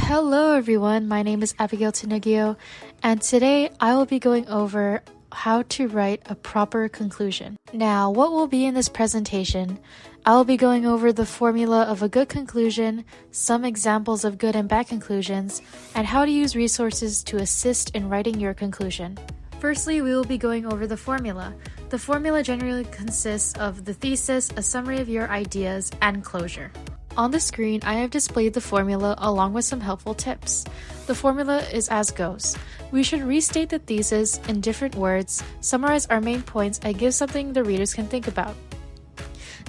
Hello everyone, my name is Abigail Tunugio, and today I will be going over how to write a proper conclusion. Now, what will be in this presentation? I will be going over the formula of a good conclusion, some examples of good and bad conclusions, and how to use resources to assist in writing your conclusion. Firstly, we will be going over the formula. The formula generally consists of the thesis, a summary of your ideas, and closure. On the screen, I have displayed the formula along with some helpful tips. The formula is as goes. We should restate the thesis in different words, summarize our main points, and give something the readers can think about.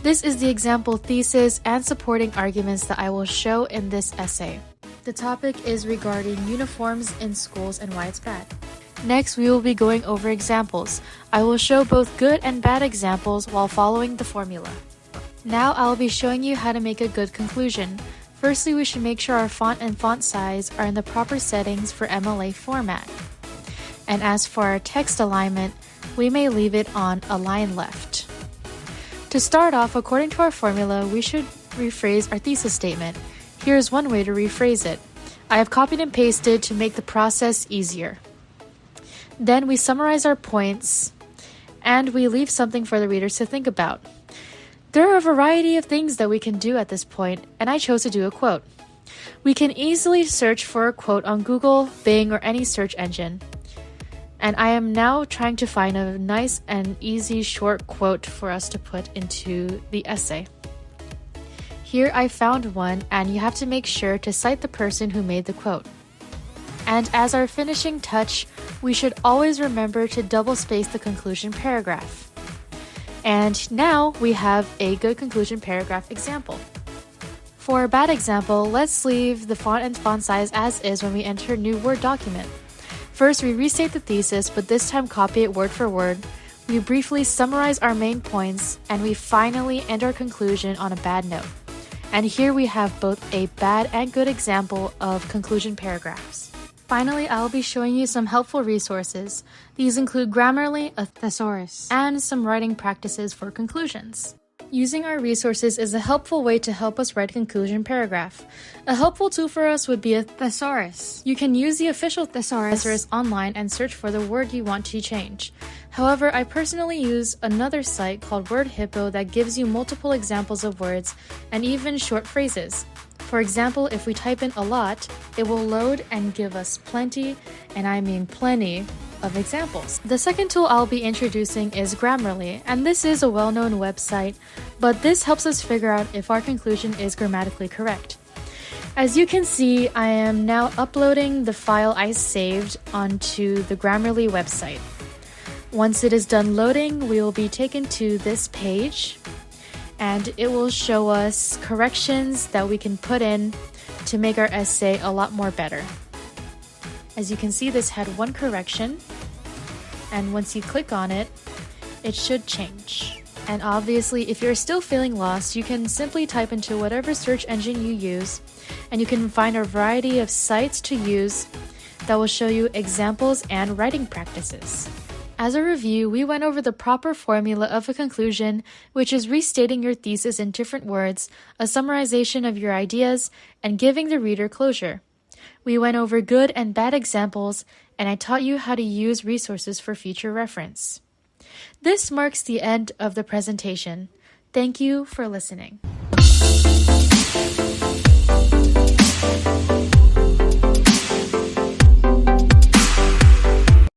This is the example thesis and supporting arguments that I will show in this essay. The topic is regarding uniforms in schools and why it's bad. Next, we will be going over examples. I will show both good and bad examples while following the formula. Now I'll be showing you how to make a good conclusion. Firstly, we should make sure our font and font size are in the proper settings for MLA format. And as for our text alignment, we may leave it on align left. To start off, according to our formula, we should rephrase our thesis statement. Here's one way to rephrase it. I have copied and pasted to make the process easier. Then we summarize our points, and we leave something for the readers to think about. There are a variety of things that we can do at this point, and I chose to do a quote. We can easily search for a quote on Google, Bing, or any search engine. And I am now trying to find a nice and easy short quote for us to put into the essay. Here I found one, and you have to make sure to cite the person who made the quote. And as our finishing touch, we should always remember to double space the conclusion paragraph. And now we have a good conclusion paragraph example. For a bad example, let's leave the font and font size as is when we enter a new Word document. First, we restate the thesis, but this time copy it word for word. We briefly summarize our main points, and we finally end our conclusion on a bad note. And here we have both a bad and good example of conclusion paragraphs. Finally, I will be showing you some helpful resources. These include Grammarly, a thesaurus, and some writing practices for conclusions. Using our resources is a helpful way to help us write a conclusion paragraph. A helpful tool for us would be a thesaurus. You can use the official thesaurus online and search for the word you want to change. However, I personally use another site called Word Hippo that gives you multiple examples of words and even short phrases. For example, if we type in a lot, it will load and give us plenty, and I mean plenty, of examples. The second tool I'll be introducing is Grammarly, and this is a well-known website, but this helps us figure out if our conclusion is grammatically correct. As you can see, I am now uploading the file I saved onto the Grammarly website. Once it is done loading, we will be taken to this page, and it will show us corrections that we can put in to make our essay a lot more better. As you can see, this had one correction, and once you click on it, it should change. And obviously, if you're still feeling lost, you can simply type into whatever search engine you use, and you can find a variety of sites to use that will show you examples and writing practices. As a review, we went over the proper formula of a conclusion, which is restating your thesis in different words, a summarization of your ideas, and giving the reader closure. We went over good and bad examples, and I taught you how to use resources for future reference. This marks the end of the presentation. Thank you for listening.